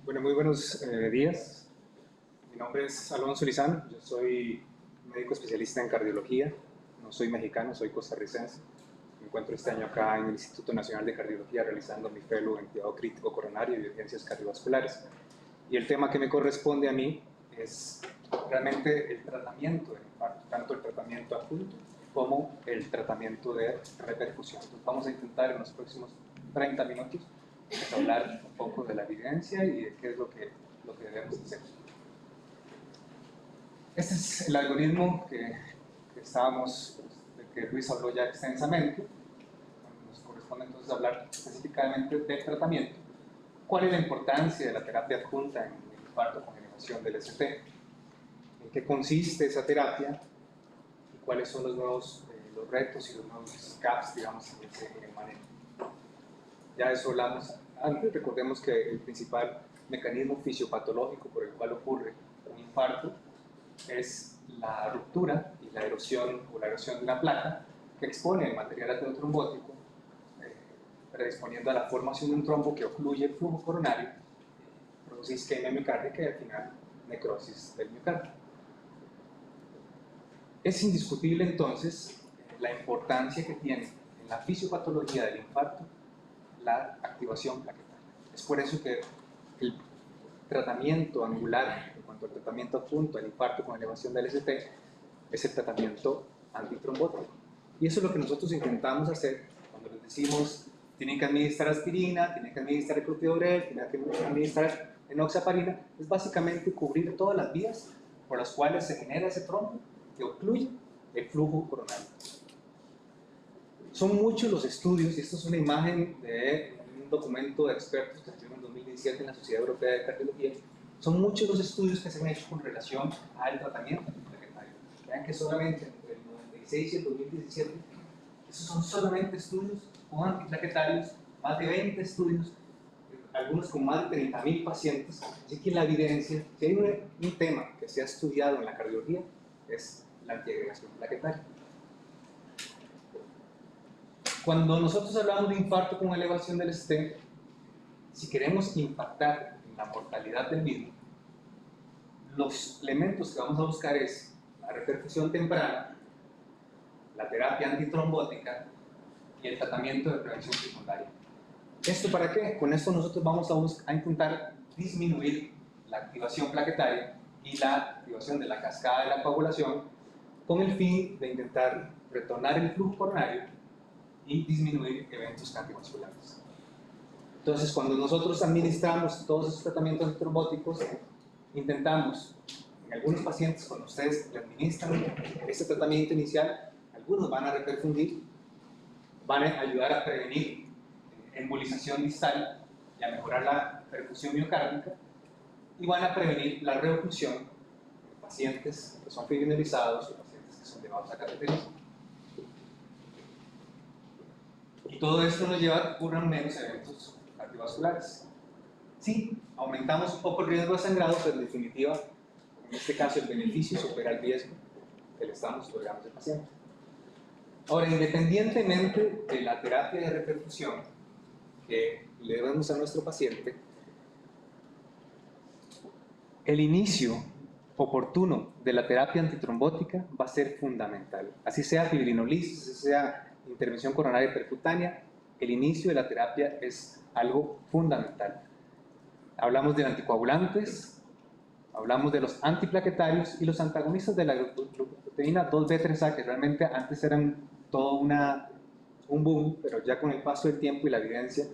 Bueno, muy buenos días. Mi nombre es Alonso Lizano, yo soy médico especialista en cardiología. No soy mexicano, soy costarricense. Me encuentro este año acá en el Instituto Nacional de Cardiología realizando mi fellow en cuidado crítico coronario y urgencias cardiovasculares. Y el tema que me corresponde a mí es realmente el tratamiento del infarto, tanto el tratamiento acuto como el tratamiento de repercusión. Entonces vamos a intentar en los próximos 30 minutos hablar un poco de la evidencia y de qué es lo que debemos hacer. Este es el algoritmo que estábamos, de que Luis habló ya extensamente. Nos corresponde entonces hablar específicamente del tratamiento. ¿Cuál es la importancia de la terapia adjunta en el infarto con elevación del ST? ¿En qué consiste esa terapia? ¿Y cuáles son los nuevos los retos y los nuevos gaps, digamos, en el manejo? Ya de eso hablamos antes. Recordemos que el principal mecanismo fisiopatológico por el cual ocurre un infarto es la ruptura y la erosión o la erosión de una placa que expone el material aterotrombótico, predisponiendo a la formación de un trombo que ocluye el flujo coronario, produce isquemia miocárdica y al final necrosis del miocardio. Es indiscutible entonces la importancia que tiene en la fisiopatología del infarto la activación plaquetaria. Es por eso que el tratamiento angular en cuanto al tratamiento adjunto al infarto con elevación del ST es el tratamiento antitrombótico. Y eso es lo que nosotros intentamos hacer cuando les decimos tienen que administrar aspirina, tienen que administrar clopidogrel, tienen que administrar enoxaparina. Es básicamente cubrir todas las vías por las cuales se genera ese trombo que ocluye el flujo coronario. Son muchos los estudios, y esto es una imagen de un documento de expertos que se hizo en 2017 en la Sociedad Europea de Cardiología. Son muchos los estudios que se han hecho con relación al tratamiento plaquetario. Vean que solamente entre el 96 y el 2017, esos son solamente estudios con antiplaquetarios, más de 20 estudios, algunos con más de 30.000 pacientes. Así que la evidencia, si hay un tema que se ha estudiado en la cardiología, es la antiagregación plaquetaria. Cuando nosotros hablamos de infarto con elevación del ST, si queremos impactar en la mortalidad del mismo, los elementos que vamos a buscar es la reperfusión temprana, la terapia antitrombótica y el tratamiento de prevención secundaria. ¿Esto para qué? Con esto nosotros vamos a intentar disminuir la activación plaquetaria y la activación de la cascada de la coagulación con el fin de intentar retornar el flujo coronario y disminuir eventos cardiovasculares. Entonces, cuando nosotros administramos todos esos tratamientos antitrombóticos, intentamos, en algunos pacientes, cuando ustedes le administran este tratamiento inicial, algunos van a reperfundir, van a ayudar a prevenir embolización distal y a mejorar la perfusión miocárdica, y van a prevenir la reoclusión en pacientes que son fibrinolizados o pacientes que son llevados a cateterismo. Y todo esto nos lleva a que ocurran menos eventos cardiovasculares. Sí, aumentamos un poco el riesgo de sangrado, pero en definitiva, en este caso, el beneficio supera el riesgo que le estamos otorgando al paciente. Ahora, independientemente de la terapia de reperfusión que le damos a nuestro paciente, el inicio oportuno de la terapia antitrombótica va a ser fundamental. Así sea fibrinolisis, así sea intervención coronaria percutánea, el inicio de la terapia es algo fundamental. Hablamos de anticoagulantes, hablamos de los antiplaquetarios y los antagonistas de la glucoproteína 2B3A, que realmente antes eran todo un boom, pero ya con el paso del tiempo y la evidencia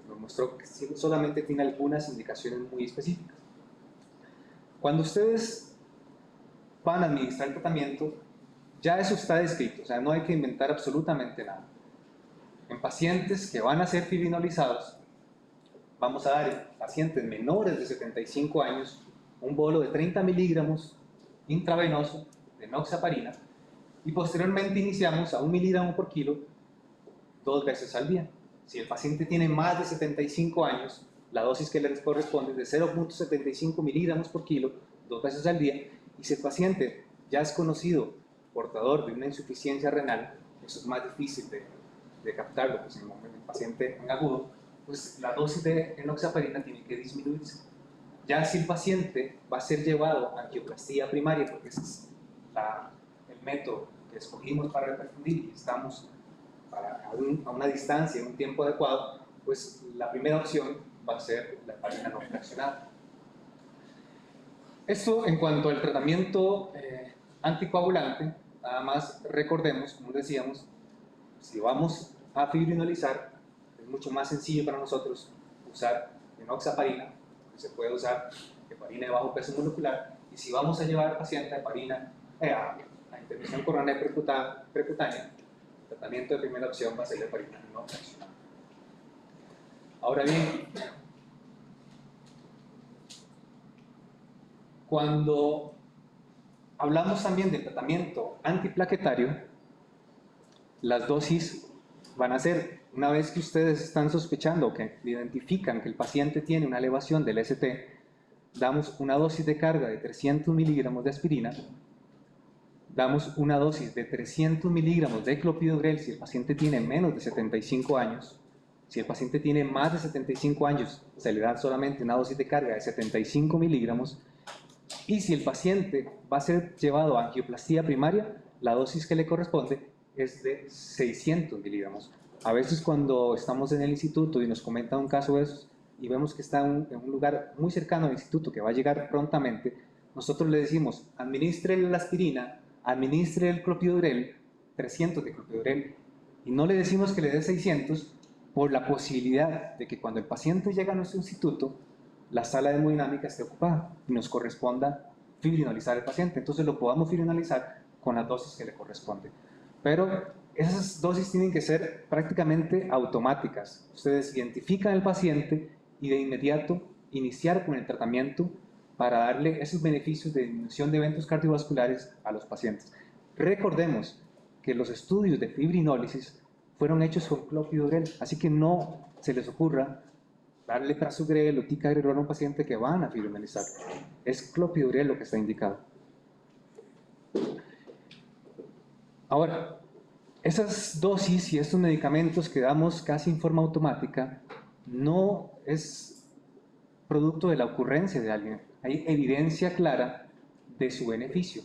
nos mostró que solamente tiene algunas indicaciones muy específicas. Cuando ustedes van a administrar el tratamiento, ya eso está descrito, o sea, no hay que inventar absolutamente nada. En pacientes que van a ser fibrinolizados, vamos a dar en pacientes menores de 75 años un bolo de 30 miligramos intravenoso de enoxaparina y posteriormente iniciamos a 1 miligramo por kilo 2 veces al día. Si el paciente tiene más de 75 años, la dosis que le corresponde es de 0.75 miligramos por kilo 2 veces al día, y si el paciente ya es conocido portador de una insuficiencia renal, eso es más difícil de captarlo, pues en el paciente en agudo, pues la dosis de enoxaparina tiene que disminuirse. Ya si el paciente va a ser llevado a angioplastía primaria, porque ese es el método que escogimos para reperfundir y estamos a una distancia, en un tiempo adecuado, pues la primera opción va a ser la heparina no fraccionada. Esto en cuanto al tratamiento anticoagulante, nada más recordemos, como decíamos, si vamos a fibrinolizar, es mucho más sencillo para nosotros usar enoxaparina, que se puede usar heparina de bajo peso molecular, y si vamos a llevar al paciente a heparina, a intervención coronaria percutánea, el tratamiento de primera opción va a ser la heparina no fraccionada. Ahora bien, cuando hablamos también del tratamiento antiplaquetario, las dosis van a ser, una vez que ustedes están sospechando o que identifican que el paciente tiene una elevación del ST, damos una dosis de carga de 300 miligramos de aspirina, damos una dosis de 300 miligramos de clopidogrel si el paciente tiene menos de 75 años. Si el paciente tiene más de 75 años, se le da solamente una dosis de carga de 75 miligramos. Y si el paciente va a ser llevado a angioplastía primaria, la dosis que le corresponde es de 600 miligramos. A veces cuando estamos en el instituto y nos comentan un caso de esos y vemos que está en un lugar muy cercano al instituto que va a llegar prontamente, nosotros le decimos, administre la aspirina, administre el clopidogrel, 300 de clopidogrel, y no le decimos que le dé 600 por la posibilidad de que cuando el paciente llega a nuestro instituto, la sala de hemodinámica esté ocupada y nos corresponda fibrinolizar al paciente. Entonces lo podamos fibrinolizar con las dosis que le corresponden. Pero esas dosis tienen que ser prácticamente automáticas. Ustedes identifican al paciente y de inmediato iniciar con el tratamiento para darle esos beneficios de disminución de eventos cardiovasculares a los pacientes. Recordemos que los estudios de fibrinólisis fueron hechos con clopidogrel, así que no se les ocurra darle prasugrel o ticagrelor a un paciente que van a fibrinolizar. Es clopidogrel lo que está indicado. Ahora, esas dosis y estos medicamentos que damos casi en forma automática no es producto de la ocurrencia de alguien. Hay evidencia clara de su beneficio.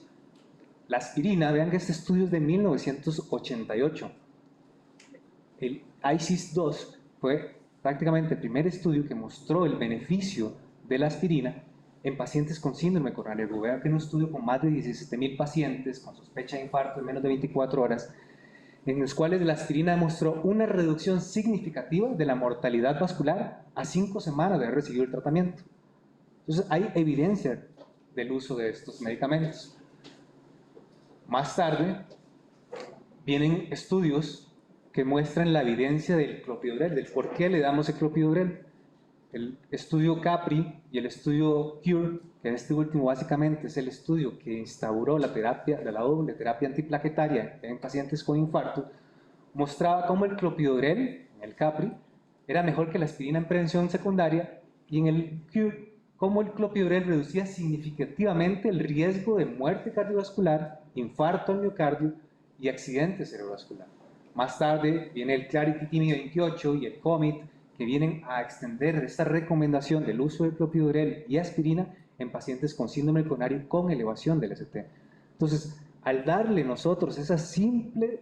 La aspirina, vean que este estudio es de 1988. El ICIS-2 fue prácticamente el primer estudio que mostró el beneficio de la aspirina en pacientes con síndrome coronario agudo. Vean que en un estudio con más de 17,000 pacientes con sospecha de infarto en menos de 24 horas, en los cuales la aspirina demostró una reducción significativa de la mortalidad vascular a 5 semanas de haber recibido el tratamiento. Entonces hay evidencia del uso de estos medicamentos. Más tarde vienen estudios que muestran la evidencia del clopidogrel, del por qué le damos el clopidogrel. El estudio CAPRI y el estudio CURE, que este último básicamente es el estudio que instauró la terapia de la doble terapia antiplaquetaria en pacientes con infarto, mostraba cómo el clopidogrel, en el CAPRI, era mejor que la aspirina en prevención secundaria, y en el CURE, cómo el clopidogrel reducía significativamente el riesgo de muerte cardiovascular, infarto al miocardio y accidente cerebrovascular. Más tarde viene el Clarity TIMI 28 y el COMIT, que vienen a extender esta recomendación del uso de clopidogrel y aspirina en pacientes con síndrome coronario con elevación del ST. Entonces, al darle nosotros esas simples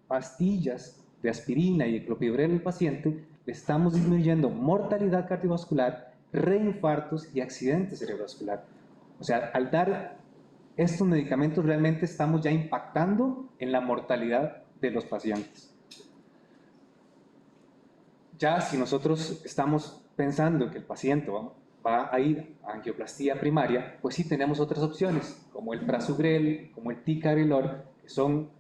pastillas de aspirina y de clopidogrel al paciente, le estamos disminuyendo mortalidad cardiovascular, reinfartos y accidente cerebrovascular. O sea, al dar estos medicamentos realmente estamos ya impactando en la mortalidad de los pacientes. Ya si nosotros estamos pensando que el paciente va a ir a angioplastía primaria, pues sí tenemos otras opciones, como el prasugrel, como el ticagrelor, que son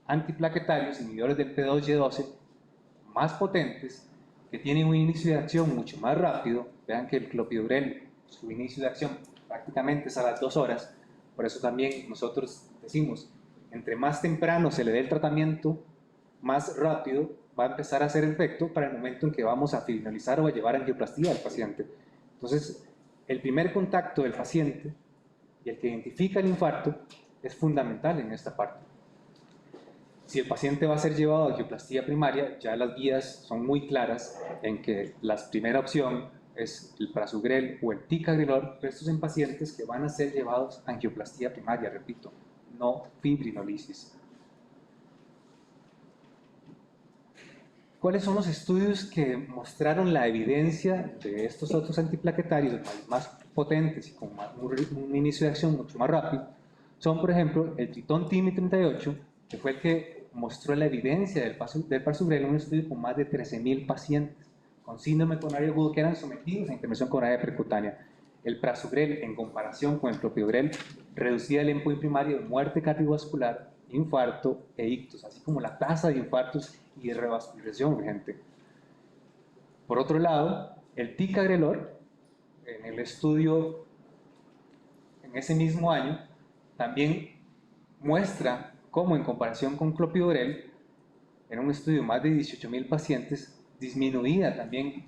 antiplaquetarios, inhibidores del P2Y12, más potentes, que tienen un inicio de acción mucho más rápido. Vean que el clopidogrel, su inicio de acción prácticamente es a las 2 horas, por eso también nosotros decimos, entre más temprano se le dé el tratamiento, más rápido va a empezar a hacer efecto para el momento en que vamos a finalizar o a llevar angioplastía al paciente. Entonces, el primer contacto del paciente y el que identifica el infarto es fundamental en esta parte. Si el paciente va a ser llevado a angioplastía primaria, ya las guías son muy claras en que la primera opción es el prasugrel o el ticagrelor, pero estos en pacientes que van a ser llevados a angioplastía primaria, repito, no fibrinolisis. ¿Cuáles son los estudios que mostraron la evidencia de estos otros antiplaquetarios más potentes y con un inicio de acción mucho más rápido? Son, por ejemplo, el Tritón TIMI 38, que fue el que mostró la evidencia del prasugrel en un estudio con más de 13.000 pacientes con síndrome coronario agudo que eran sometidos a intervención coronaria percutánea. El prasugrel, en comparación con el clopidogrel, reducía el endpoint primario de muerte cardiovascular, infarto e ictus, así como la tasa de infartos y de revascularización urgente. Por otro lado, el ticagrelor, en el estudio en ese mismo año, también muestra cómo en comparación con clopidogrel, en un estudio de más de 18.000 pacientes, disminuida también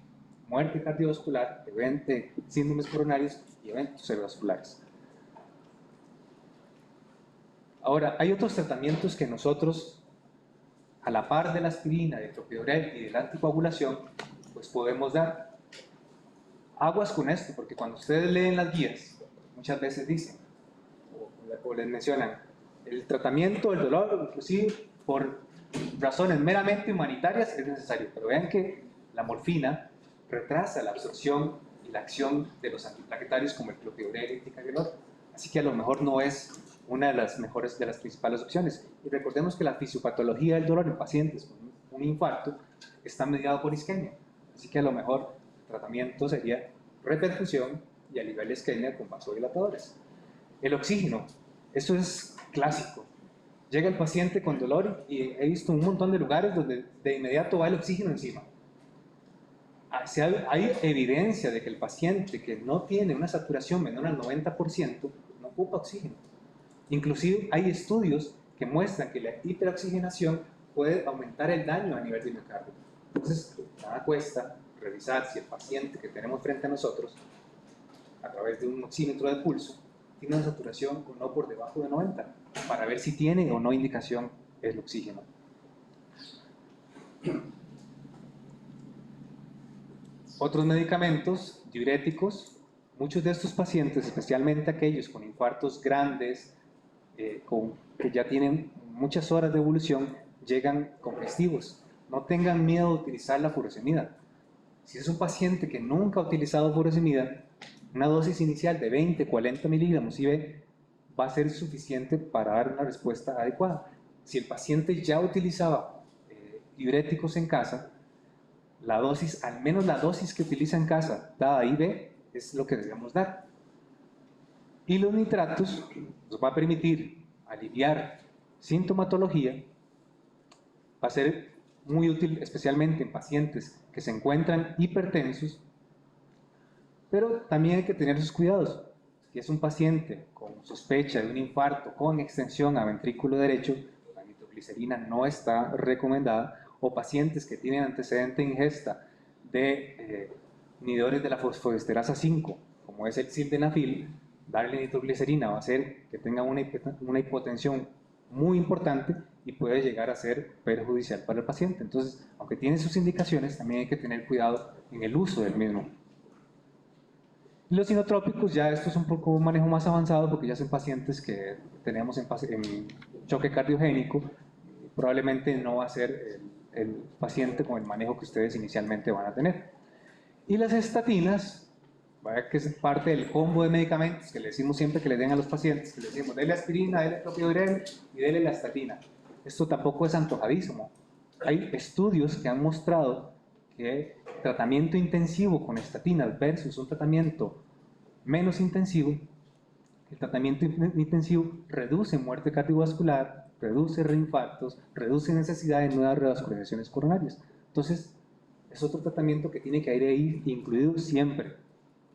muerte cardiovascular, síndromes coronarios y eventos cerebrovasculares. Ahora, hay otros tratamientos que nosotros, a la par de la aspirina, del clopidogrel y de la anticoagulación, pues podemos dar. Aguas con esto, porque cuando ustedes leen las guías, muchas veces dicen, o les mencionan, el tratamiento del dolor, inclusive por razones meramente humanitarias, es necesario. Pero vean que la morfina retrasa la absorción y la acción de los antiplaquetarios como el clopidogrel y el ticagrelor. Así que a lo mejor no es una de las mejores, de las principales opciones. Y recordemos que la fisiopatología del dolor en pacientes con un infarto está mediado por isquemia. Así que a lo mejor el tratamiento sería reperfusión y aliviar la isquemia con vasodilatadores. El oxígeno, eso es clásico. Llega el paciente con dolor y he visto un montón de lugares donde de inmediato va el oxígeno encima. Hay evidencia de que el paciente que no tiene una saturación menor al 90% no ocupa oxígeno. Inclusive hay estudios que muestran que la hiperoxigenación puede aumentar el daño a nivel de miocardio. Entonces, nada cuesta revisar si el paciente que tenemos frente a nosotros, a través de un oxímetro de pulso, tiene una saturación o no por debajo de 90, para ver si tiene o no indicación el oxígeno. Otros medicamentos diuréticos, muchos de estos pacientes, especialmente aquellos con infartos grandes, que ya tienen muchas horas de evolución, llegan congestivos. No tengan miedo de utilizar la furosemida. Si es un paciente que nunca ha utilizado furosemida, una dosis inicial de 20-40 miligramos IV va a ser suficiente para dar una respuesta adecuada. Si el paciente ya utilizaba diuréticos en casa, la dosis, al menos la dosis que utiliza en casa, dada IV, es lo que debemos dar. Y los nitratos nos va a permitir aliviar sintomatología, va a ser muy útil especialmente en pacientes que se encuentran hipertensos, pero también hay que tener sus cuidados. Si es un paciente con sospecha de un infarto con extensión a ventrículo derecho, la nitroglicerina no está recomendada, o pacientes que tienen antecedente de ingesta de inhibidores de la fosfodiesterasa 5, como es el sildenafil, darle nitroglicerina va a hacer que tenga una hipotensión muy importante y puede llegar a ser perjudicial para el paciente. Entonces, aunque tiene sus indicaciones, también hay que tener cuidado en el uso del mismo. Los inotrópicos, ya esto es un poco un manejo más avanzado porque ya son pacientes que tenemos en choque cardiogénico, probablemente no va a ser el paciente con el manejo que ustedes inicialmente van a tener. Y las estatinas, que es parte del combo de medicamentos que le decimos siempre que le den a los pacientes, que le decimos, dele aspirina, dele clopidogrel y dele la estatina. Esto tampoco es antojadísimo. Hay estudios que han mostrado que tratamiento intensivo con estatinas versus un tratamiento menos intensivo, el tratamiento intensivo reduce muerte cardiovascular, reduce reinfartos, reduce necesidad de nuevas revascularizaciones coronarias. Entonces, es otro tratamiento que tiene que ir ahí incluido siempre,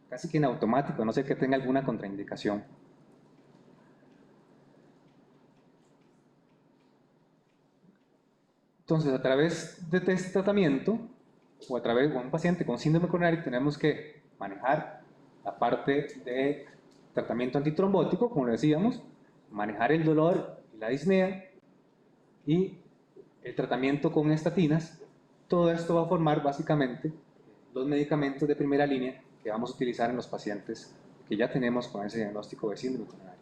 casi que en automático, a no ser que tenga alguna contraindicación. Entonces, a través de este tratamiento, o a través de un paciente con síndrome coronario, tenemos que manejar la parte de tratamiento antitrombótico, como lo decíamos, manejar el dolor y la disnea, y el tratamiento con estatinas. Todo esto va a formar básicamente los medicamentos de primera línea que vamos a utilizar en los pacientes que ya tenemos con ese diagnóstico de síndrome coronario.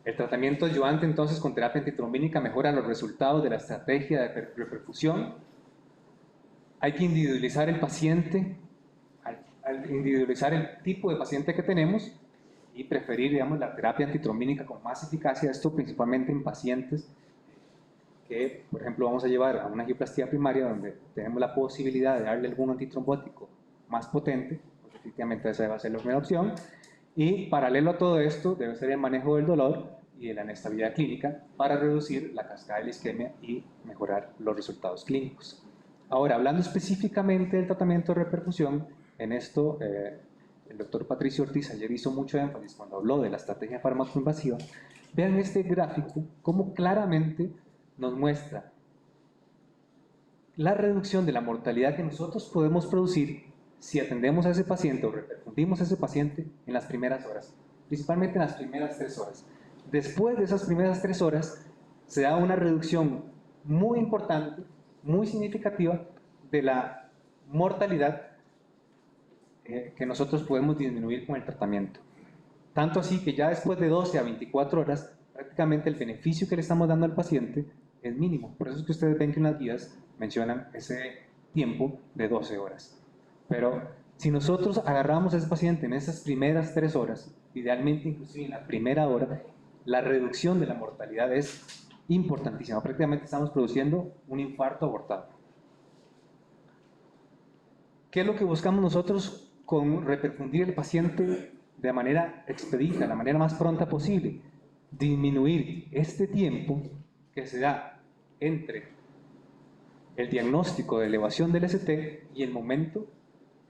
El tratamiento adyuvante entonces con terapia antitrombínica mejora los resultados de la estrategia de reperfusión. Hay que individualizar el paciente, al individualizar el tipo de paciente que tenemos y preferir, digamos, la terapia antitrombínica con más eficacia, esto principalmente en pacientes que, por ejemplo, vamos a llevar a una angioplastía primaria donde tenemos la posibilidad de darle algún antitrombótico más potente, pues efectivamente esa va a ser la primera opción. Y paralelo a todo esto debe ser el manejo del dolor y de la inestabilidad clínica para reducir la cascada de la isquemia y mejorar los resultados clínicos. Ahora, hablando específicamente del tratamiento de reperfusión, en esto el doctor Patricio Ortiz ayer hizo mucho énfasis cuando habló de la estrategia farmacoinvasiva. Vean este gráfico, cómo claramente nos muestra la reducción de la mortalidad que nosotros podemos producir si atendemos a ese paciente o repercutimos a ese paciente en las primeras horas, principalmente en las primeras 3 horas. Después de esas primeras 3 horas se da una reducción muy importante, muy significativa de la mortalidad que nosotros podemos disminuir con el tratamiento. Tanto así que ya después de 12 a 24 horas, prácticamente el beneficio que le estamos dando al paciente es mínimo. Por eso es que ustedes ven que en las guías mencionan ese tiempo de 12 horas. Pero si nosotros agarramos a ese paciente en esas primeras 3 horas, idealmente inclusive en la primera hora, la reducción de la mortalidad es importantísima. Prácticamente estamos produciendo un infarto abortado. ¿Qué es lo que buscamos nosotros con reperfundir el paciente de manera expedita, de la manera más pronta posible? Disminuir este tiempo que se da entre el diagnóstico de elevación del ST y el momento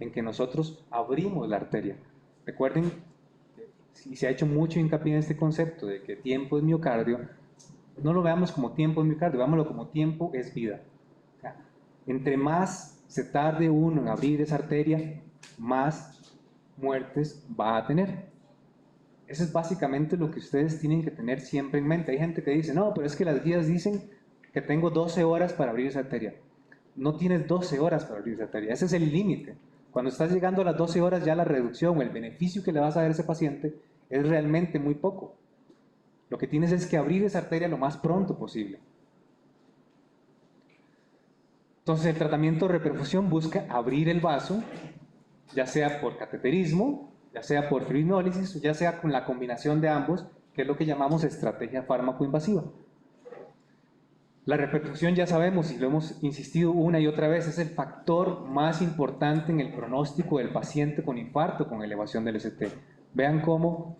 en que nosotros abrimos la arteria. Recuerden, y se ha hecho mucho hincapié en este concepto de que tiempo es miocardio, no lo veamos como tiempo es miocardio, veámoslo como tiempo es vida. O sea, entre más se tarde uno en abrir esa arteria, más muertes va a tener. Eso es básicamente lo que ustedes tienen que tener siempre en mente. Hay gente que dice, no, pero es que las guías dicen que tengo 12 horas para abrir esa arteria. No tienes 12 horas para abrir esa arteria, ese es el límite. Cuando estás llegando a las 12 horas ya la reducción, el beneficio que le vas a dar a ese paciente es realmente muy poco. Lo que tienes es que abrir esa arteria lo más pronto posible. Entonces el tratamiento de reperfusión busca abrir el vaso, ya sea por cateterismo, ya sea por fibrinólisis, o ya sea con la combinación de ambos, que es lo que llamamos estrategia fármaco-invasiva. La reperfusión, ya sabemos, y lo hemos insistido una y otra vez, es el factor más importante en el pronóstico del paciente con infarto con elevación del ST. Vean cómo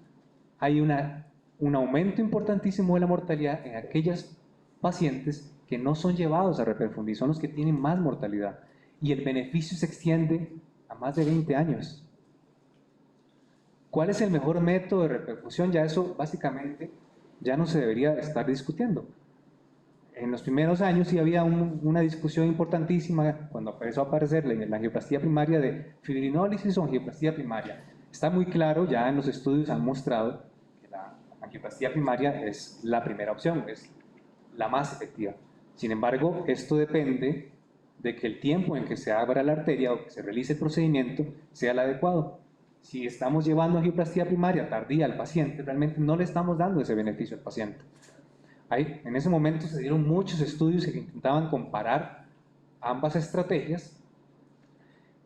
hay un aumento importantísimo de la mortalidad en aquellos pacientes que no son llevados a reperfundir, son los que tienen más mortalidad. Y el beneficio se extiende a más de 20 años. ¿Cuál es el mejor método de reperfusión? Ya eso básicamente ya no se debería estar discutiendo. En los primeros años sí había una discusión importantísima cuando empezó a aparecer la angioplastía primaria de fibrinólisis o angioplastía primaria. Está muy claro, ya en los estudios han mostrado que la angioplastía primaria es la primera opción, es la más efectiva. Sin embargo, esto depende de que el tiempo en que se abra la arteria o que se realice el procedimiento sea el adecuado. Si estamos llevando angioplastía primaria tardía al paciente, realmente no le estamos dando ese beneficio al paciente. En ese momento se dieron muchos estudios que intentaban comparar ambas estrategias.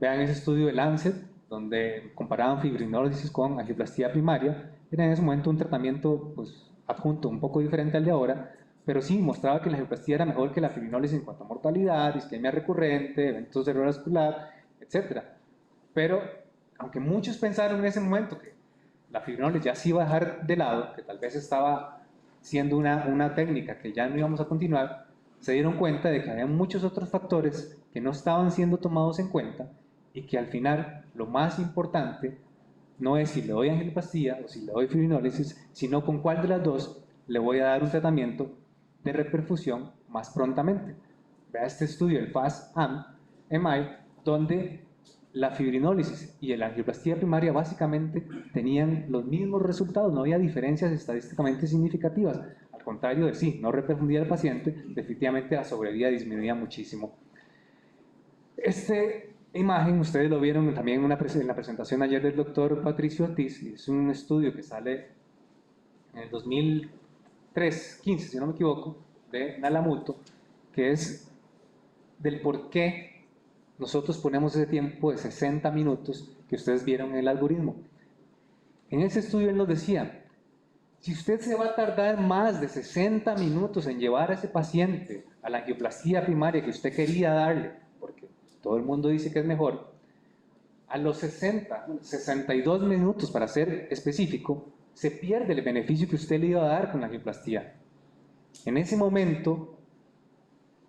Vean ese estudio de Lancet, donde comparaban fibrinólisis con angioplastía primaria. Era en ese momento un tratamiento pues, adjunto un poco diferente al de ahora, pero sí mostraba que la angioplastía era mejor que la fibrinólisis en cuanto a mortalidad, isquemia recurrente, eventos cerebrovascular, etc. Pero, aunque muchos pensaron en ese momento que la fibrinólisis ya se iba a dejar de lado, que tal vez estaba siendo una técnica que ya no íbamos a continuar, se dieron cuenta de que había muchos otros factores que no estaban siendo tomados en cuenta y que al final lo más importante no es si le doy angioplastia o si le doy fibrinólisis, sino con cuál de las dos le voy a dar un tratamiento de reperfusión más prontamente. Vea este estudio, el FAST-MI, donde la fibrinólisis y la angioplastía primaria básicamente tenían los mismos resultados, no había diferencias estadísticamente significativas. Al contrario de sí, no reperfundía el paciente, efectivamente la sobrevida disminuía muchísimo. Este imagen, ustedes lo vieron también en la presentación ayer del doctor Patricio Ortiz, es un estudio que sale en el 2015, si no me equivoco, de Nalamuto, que es del por qué nosotros ponemos ese tiempo de 60 minutos que ustedes vieron en el algoritmo. En ese estudio él nos decía, si usted se va a tardar más de 60 minutos en llevar a ese paciente a la angioplastía primaria que usted quería darle, porque todo el mundo dice que es mejor, a los 62 minutos, para ser específico, se pierde el beneficio que usted le iba a dar con la angioplastía. En ese momento,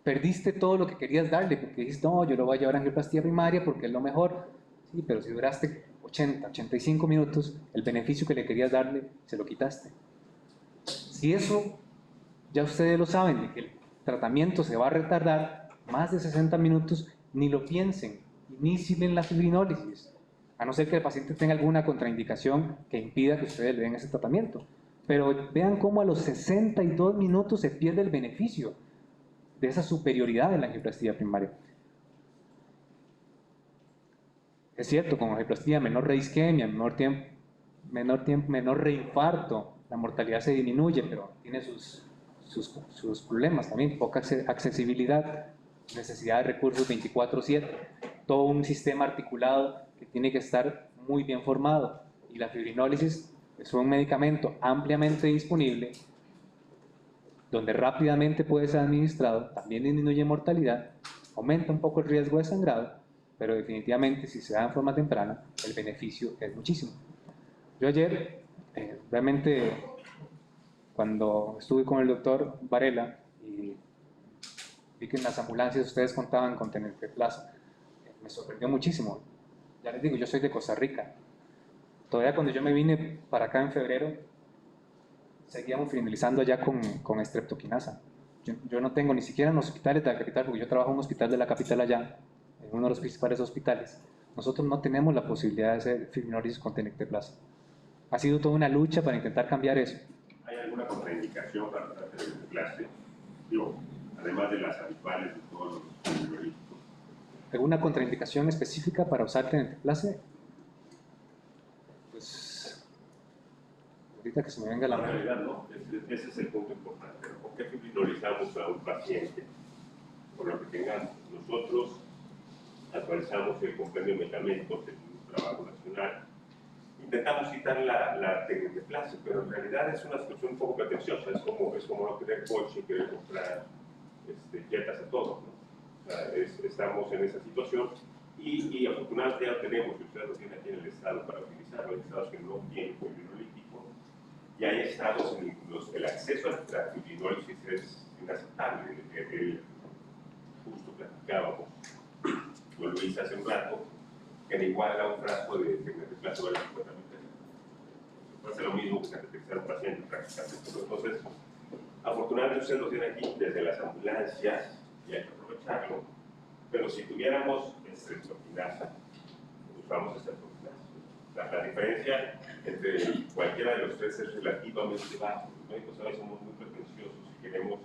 perdiste todo lo que querías darle, porque dijiste, no, yo lo voy a llevar a angioplastía primaria porque es lo mejor. Sí, pero si duraste 80, 85 minutos, el beneficio que le querías darle, se lo quitaste. Si eso ya ustedes lo saben, de que el tratamiento se va a retardar más de 60 minutos, ni lo piensen, inicien la fibrinólisis, a no ser que el paciente tenga alguna contraindicación que impida que ustedes le den ese tratamiento. Pero vean cómo a los 62 minutos se pierde el beneficio de esa superioridad de la angioplastía primaria. Es cierto, con angioplastía, menor reisquemia, menor reinfarto, la mortalidad se disminuye, pero tiene sus problemas también, poca accesibilidad, necesidad de recursos 24/7, todo un sistema articulado que tiene que estar muy bien formado, y la fibrinólisis es un medicamento ampliamente disponible, donde rápidamente puede ser administrado, también disminuye mortalidad, aumenta un poco el riesgo de sangrado, pero definitivamente si se da en forma temprana, el beneficio es muchísimo. Yo ayer, realmente, cuando estuve con el doctor Varela y vi que en las ambulancias ustedes contaban con tenecteplase, me sorprendió muchísimo. Ya les digo, yo soy de Costa Rica. Todavía cuando yo me vine para acá en febrero, seguíamos finalizando allá con streptokinasa. Yo no tengo ni siquiera en los hospitales de la capital, porque yo trabajo en un hospital de la capital allá, en uno de los principales hospitales. Nosotros no tenemos la posibilidad de hacer fibrinólisis con tenecteplase. Ha sido toda una lucha para intentar cambiar eso. ¿Hay alguna contraindicación para usar tenecteplase? Digo, además de las habituales de todos los fibrolíticos. ¿Alguna contraindicación específica para usar tenecteplase? Pues, ahorita que se me venga la mente. En realidad no, ese es el punto importante. ¿Por qué fibrinolizamos a un paciente? Por lo que tengamos. Nosotros actualizamos el compendio de medicamentos en un trabajo nacional. Intentamos citar la tenecteplase, pero en realidad es una situación un poco pretenciosa. Es como no querer coche y querer comprar dietas a todos, ¿no? O sea, estamos en esa situación y afortunadamente ya lo tenemos, y ustedes lo tienen aquí en el estado para utilizarlo. Hay estados que no tienen fibrinolítico y hay estados en los que el acceso a la fibrinólisis es inaceptable. Justo platicábamos con Luis hace un rato, que igual a un frasco de tenecteplase vale 50 mil pesos. Puede ser lo mismo que cateterizar a un paciente prácticamente. Entonces, afortunadamente ustedes lo tienen aquí desde las ambulancias y hay que aprovecharlo. Pero si tuviéramos streptokinasa, usamos streptokinasa. La diferencia entre cualquiera de los tres es relativamente baja. Los médicos a veces somos muy pretenciosos y queremos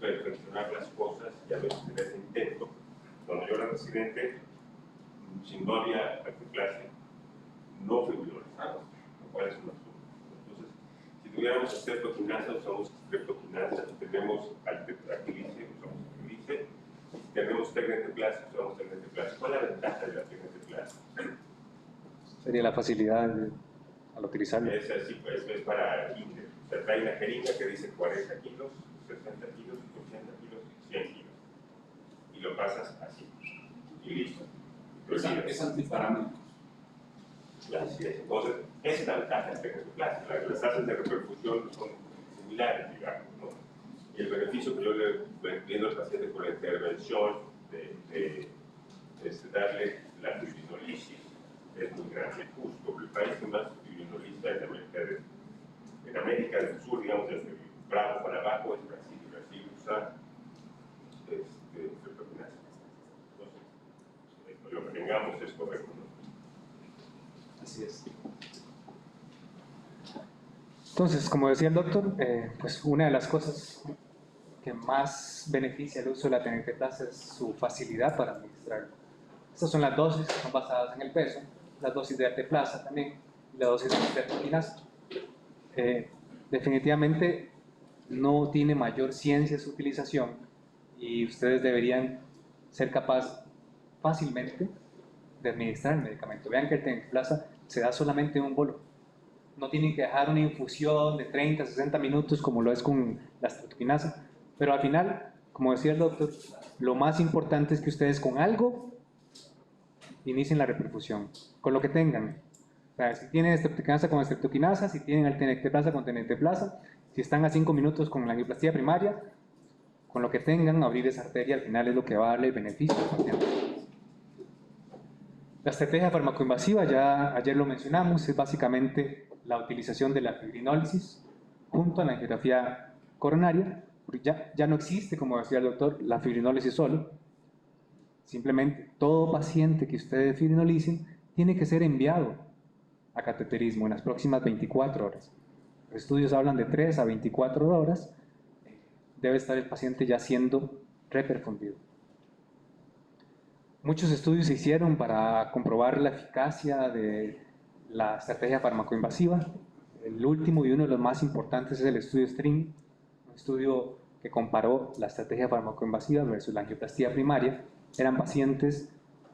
perfeccionar las cosas y a veces en ese intento. Cuando yo era residente, si no había tenecteplase, no fibrinolizamos, lo cual es un absurdo. Entonces, si tuviéramos streptokinasa, usamos streptokinasa, tenemos actilice, usamos actilice, si tenemos tenecteplase, usamos tenecteplase. ¿Cuál es la ventaja de la tenecteplase? Sería la facilidad al utilizarlo. Es así, pues, es para kinder. O sea, trae una jeringa que dice 40 kilos, 60 kilos, 80 kilos, 100 kilos. Y lo pasas así. Y listo. Es antiparámetros. Así es. Entonces, esa es la ventaja de tenecteplase. Las tasas de reperfusión son similares, digamos, ¿no? Y el beneficio que yo le entiendo al paciente con la intervención de darle la fibrinolisis es muy grande. Justo el país que más fibrinoliza en América del Sur, digamos, desde el Bravo para abajo, es Brasil. Brasil usa streptokinasa. Entonces, lo que tengamos es correcto, ¿no? Así es. Entonces, como decía el doctor, pues una de las cosas que más beneficia el uso de la tenecteplase es su facilidad para administrarlo. Estas son las dosis que son basadas en el peso, las dosis de arteplasa también, y la dosis de estreptoquinasa. Definitivamente no tiene mayor ciencia su utilización y ustedes deberían ser capaces fácilmente de administrar el medicamento. Vean que el Tenecteplasa se da solamente en un bolo. No tienen que dejar una infusión de 30, 60 minutos como lo es con la estreptoquinasa, pero al final, como decía el doctor, lo más importante es que ustedes con algo inicien la reperfusión, con lo que tengan. O sea, si tienen estreptoquinasa con estreptoquinasa, si tienen el Tenecteplasa con Tenecteplasa, si están a 5 minutos con la angioplastía primaria, con lo que tengan, abrir esa arteria al final es lo que va a darle beneficio al paciente. La estrategia farmacoinvasiva, ya ayer lo mencionamos, es básicamente la utilización de la fibrinólisis junto a la angiografía coronaria. Ya no existe, como decía el doctor, la fibrinólisis solo. Simplemente todo paciente que ustedes fibrinolicen tiene que ser enviado a cateterismo en las próximas 24 horas. Los estudios hablan de 3 a 24 horas. Debe estar el paciente ya siendo reperfundido. Muchos estudios se hicieron para comprobar la eficacia de la estrategia farmacoinvasiva. El último y uno de los más importantes es el estudio STRING, un estudio que comparó la estrategia farmacoinvasiva versus la angioplastía primaria. Eran pacientes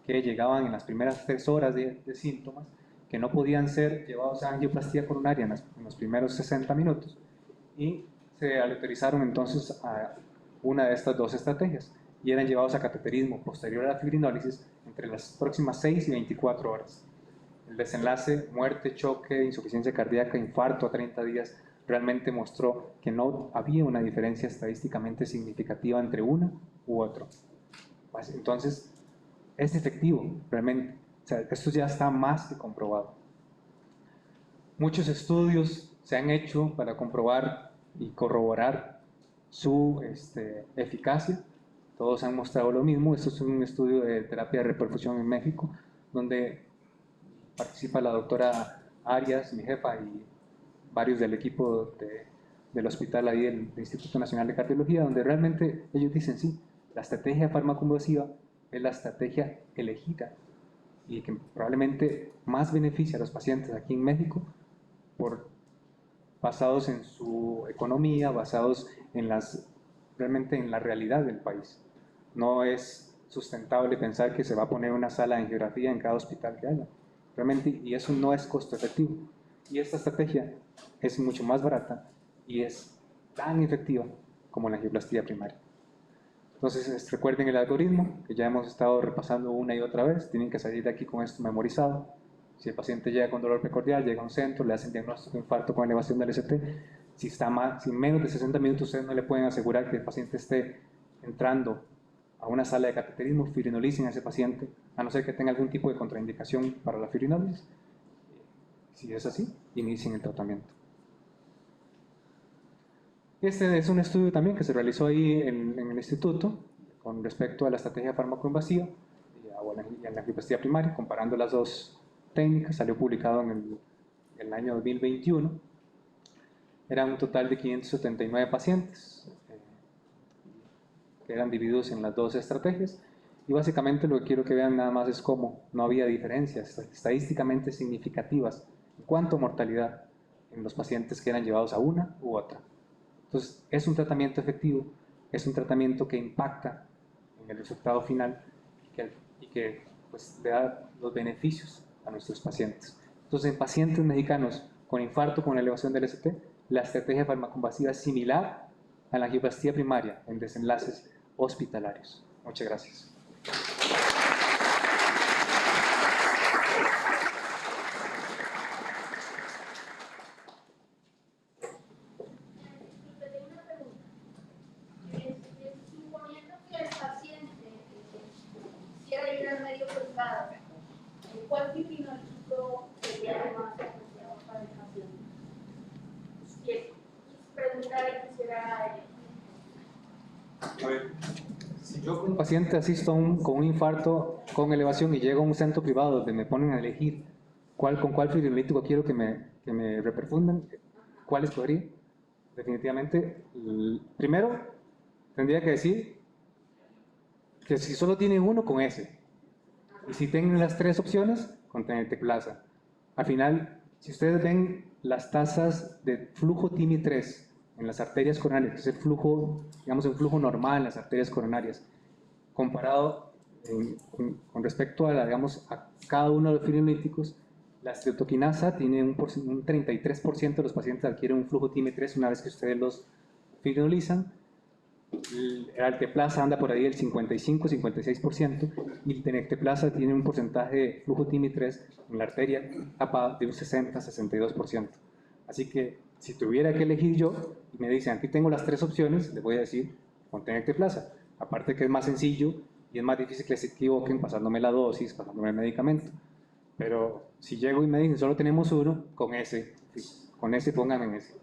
que llegaban en las primeras 3 horas de síntomas, que no podían ser llevados a angioplastía coronaria en los primeros 60 minutos, y se aleatorizaron entonces a una de estas dos estrategias y eran llevados a cateterismo posterior a la fibrinólisis entre las próximas 6 y 24 horas. El desenlace, muerte, choque, insuficiencia cardíaca, infarto a 30 días, realmente mostró que no había una diferencia estadísticamente significativa entre uno u otro. Entonces, es efectivo, realmente. O sea, esto ya está más que comprobado. Muchos estudios se han hecho para comprobar y corroborar su eficacia. Todos han mostrado lo mismo. Esto es un estudio de terapia de reperfusión en México, donde participa la doctora Arias, mi jefa, y varios del equipo del hospital ahí, del Instituto Nacional de Cardiología, donde realmente ellos dicen, sí, la estrategia farmacoinvasiva es la estrategia elegida y que probablemente más beneficia a los pacientes aquí en México basados en su economía, basados realmente en la realidad del país. No es sustentable pensar que se va a poner una sala de angiografía en cada hospital que haya. Realmente, y eso no es costo efectivo. Y esta estrategia es mucho más barata y es tan efectiva como la angioplastía primaria. Entonces, recuerden el algoritmo que ya hemos estado repasando una y otra vez. Tienen que salir de aquí con esto memorizado. Si el paciente llega con dolor precordial, llega a un centro, le hacen diagnóstico de infarto con elevación del ST. Si menos de 60 minutos, ustedes no le pueden asegurar que el paciente esté entrando a una sala de cateterismo, fibrinolicen a ese paciente, a no ser que tenga algún tipo de contraindicación para la fibrinólisis. Si es así, inicien el tratamiento. Este es un estudio también que se realizó ahí en el instituto con respecto a la estrategia farmacoinvasiva y a la angioplastía primaria, comparando las dos técnicas. Salió publicado en el año 2021. Eran un total de 579 pacientes que eran divididos en las dos estrategias, y básicamente lo que quiero que vean nada más es cómo no había diferencias estadísticamente significativas en cuanto a mortalidad en los pacientes que eran llevados a una u otra. Entonces, es un tratamiento efectivo, es un tratamiento que impacta en el resultado final y que pues, le da los beneficios a nuestros pacientes. Entonces, en pacientes mexicanos con infarto con elevación del ST, la estrategia farmacoinvasiva es similar a la angioplastía primaria en desenlaces hospitalarios. Muchas gracias. Suponiendo que el paciente quisiera ir al médico privado, ¿cuál fibrinolítico sería lo más apropiado para el paciente? Preguntar quisiera. A ver, si yo como paciente asisto con un infarto con elevación y llego a un centro privado donde me ponen a elegir con cuál fibrinolítico quiero que me reperfundan, ¿cuál escogería? Definitivamente, primero tendría que decir que si solo tiene uno, con ese. Y si tienen las tres opciones, con tenecteplasa. Al final, si ustedes ven las tasas de flujo TIMI3 en las arterias coronarias, que es el flujo, digamos, un flujo normal en las arterias coronarias, comparado con respecto a, digamos, a cada uno de los fibrinolíticos, la estreptoquinasa tiene un 33% de los pacientes adquieren un flujo TIMI3 una vez que ustedes los fibrinolizan. El alteplasa anda por ahí del 55-56% y el tenecteplasa tiene un porcentaje de flujo TIMI3 en la arteria tapada de un 60-62%. Así que si tuviera que elegir yo y me dicen aquí tengo las tres opciones, les voy a decir con tenecteplasa. Aparte que es más sencillo y es más difícil que se equivoquen pasándome la dosis, pasándome el medicamento. Pero si llego y me dicen solo tenemos uno, con ese pónganme en ese.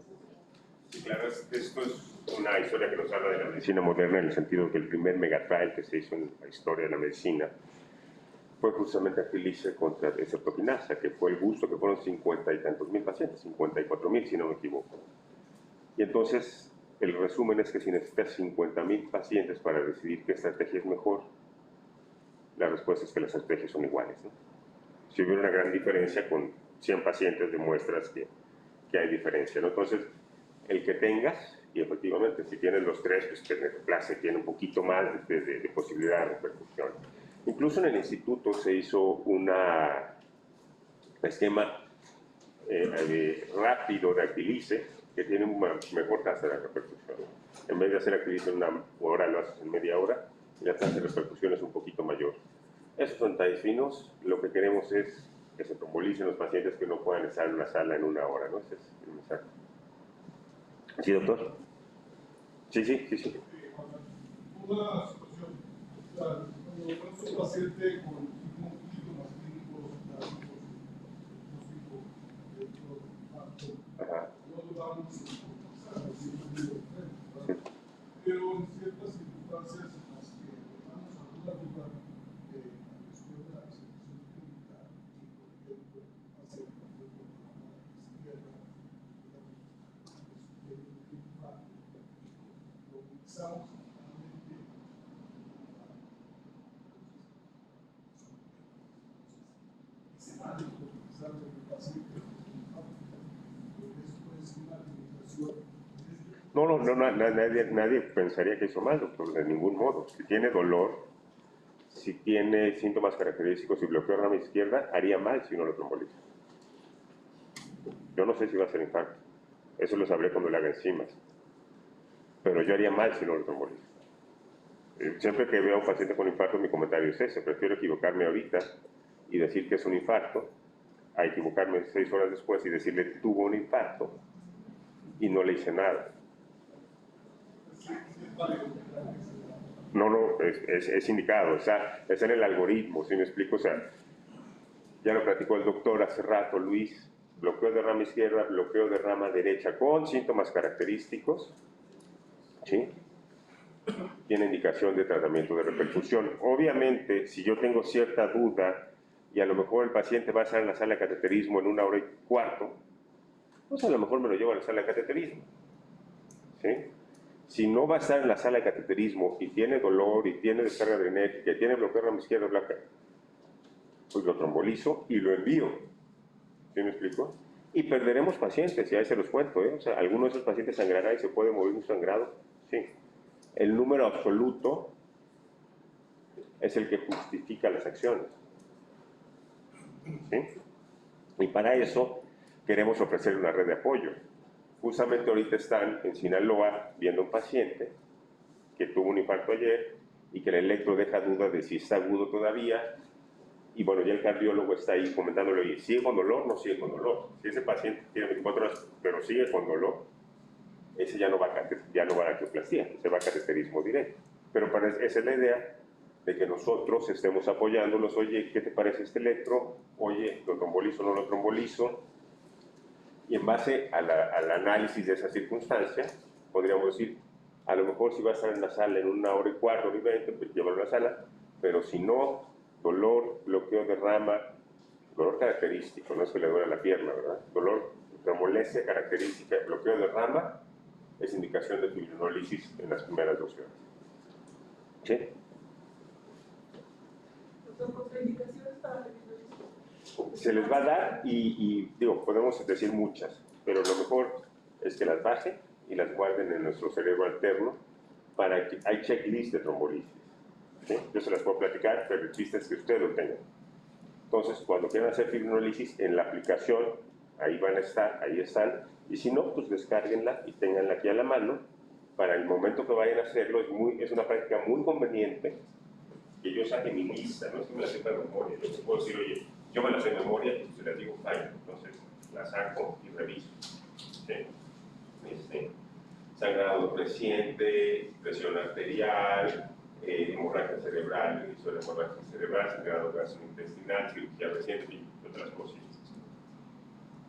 Sí, claro, esto es una historia que nos habla de la medicina moderna en el sentido que el primer megatrial que se hizo en la historia de la medicina fue justamente Aquilice contra estreptoquinasa, que fue el gusto, que fueron 50 y tantos mil pacientes, 54.000 si no me equivoco. Y entonces el resumen es que si necesitas 50.000 pacientes para decidir qué estrategia es mejor, la respuesta es que las estrategias son iguales, ¿no? Si hubiera una gran diferencia, con 100 pacientes demuestras que hay diferencia, ¿no? Entonces, el que tengas, y efectivamente, si tienes los tres, pues tenecteplasa tiene un poquito más de posibilidad de repercusión. Incluso en el instituto se hizo un esquema rápido de Aquilice, que tiene una mejor tasa de repercusión. En vez de hacer Aquilice en una hora, lo haces en media hora, y la tasa de repercusión es un poquito mayor. Esos son talles finos. Lo que queremos es que se trombolicen los pacientes que no puedan estar en una sala en una hora, ¿no? Ese es el mensaje. ¿Sí, doctor? Sí. Una situación, o sea, cuando tenemos un paciente con síntomas clínicos gráficos, no dudamos pero en ciertas circunstancias en las que dejamos alguna duda de la cuestión de la presentación clínica y por ejemplo el paciente con la izquierda, lo utilizamos generalmente escenario de utilizar el paciente nadie pensaría que hizo mal, doctor, de ningún modo. Si tiene dolor, si tiene síntomas característicos y bloqueo de rama izquierda, haría mal si no lo tromboliza. Yo no sé si va a ser infarto. Eso lo sabré cuando le haga enzimas. Pero yo haría mal si no lo tromboliza. Siempre que veo a un paciente con infarto, mi comentario es ese. Prefiero equivocarme ahorita y decir que es un infarto, a equivocarme 6 horas después y decirle tuvo un infarto y no le hice nada. No, es indicado, es en el algoritmo, ¿sí me explico? O sea, ya lo platicó el doctor hace rato, Luis, bloqueo de rama izquierda, bloqueo de rama derecha con síntomas característicos, ¿sí? Tiene indicación de tratamiento de repercusión. Obviamente, si yo tengo cierta duda y a lo mejor el paciente va a estar en la sala de cateterismo en 1 hora y cuarto, pues a lo mejor me lo llevo a la sala de cateterismo, ¿sí? Si no va a estar en la sala de cateterismo y tiene dolor y tiene descarga adrenérgica y tiene bloqueo de rama izquierda blanca, pues lo trombolizo y lo envío. ¿Sí me explico? Y perderemos pacientes, y ahí se los cuento, ¿eh? O sea, alguno de esos pacientes sangrará y se puede morir un sangrado. Sí. El número absoluto es el que justifica las acciones. ¿Sí? Y para eso queremos ofrecer una red de apoyo. Justamente ahorita están en Sinaloa viendo un paciente que tuvo un infarto ayer y que el electro deja duda de si está agudo todavía. Y bueno, ya el cardiólogo está ahí comentándole, oye, ¿sigue con dolor? No sigue con dolor. Si ese paciente tiene 24 horas, pero sigue con dolor, ese ya no va a angioplastia, se va a cateterismo directo. Pero esa es la idea de que nosotros estemos apoyándolos. Oye, ¿qué te parece este electro? Oye, ¿lo trombolizo o no lo trombolizo? Y en base al análisis de esa circunstancia, podríamos decir, a lo mejor si va a estar en la sala en 1 hora y cuarto, hora y 20, pues llévalo a la sala, pero si no, dolor, bloqueo de rama, dolor característico, no es que le duele la pierna, ¿verdad? Dolor, trombolesia característica, bloqueo de rama, es indicación de fibrinólisis en las primeras 2 horas. ¿Sí? Son contraindicaciones para la fibrinolisis. Se les va a dar y digo, podemos decir muchas, pero lo mejor es que las bajen y las guarden en nuestro cerebro alterno para que hay checklist de trombolisis. ¿Sí? Yo se las puedo platicar, pero el chiste es que ustedes lo tengan. Entonces, cuando quieran hacer fibrinólisis, en la aplicación, ahí van a estar, ahí están, y si no, pues descárguenla y ténganla aquí a la mano para el momento que vayan a hacerlo. Es una práctica muy conveniente que yo saque mi lista, no es que me la sepa de memoria, yo te puedo decir, oye, yo me la sé de memoria y se la digo falla, entonces la saco y reviso. ¿Sí? Sangrado reciente, presión arterial, hemorragia cerebral, inicio de hemorragia cerebral, sangrado gastrointestinal, cirugía reciente y otras cositas.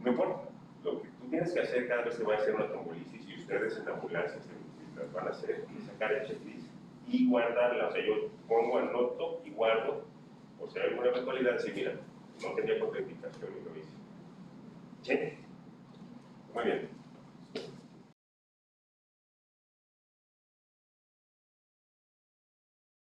No importa, lo que tú tienes que hacer cada vez que va a hacer una trombolisis y ustedes en la ambulancia se las van a hacer, es sacar el checklist y guardarla. O sea, yo pongo, anoto y guardo, o sea, alguna eventualidad, sí, mira, no tenía contraindicación y lo hice. ¿Sí?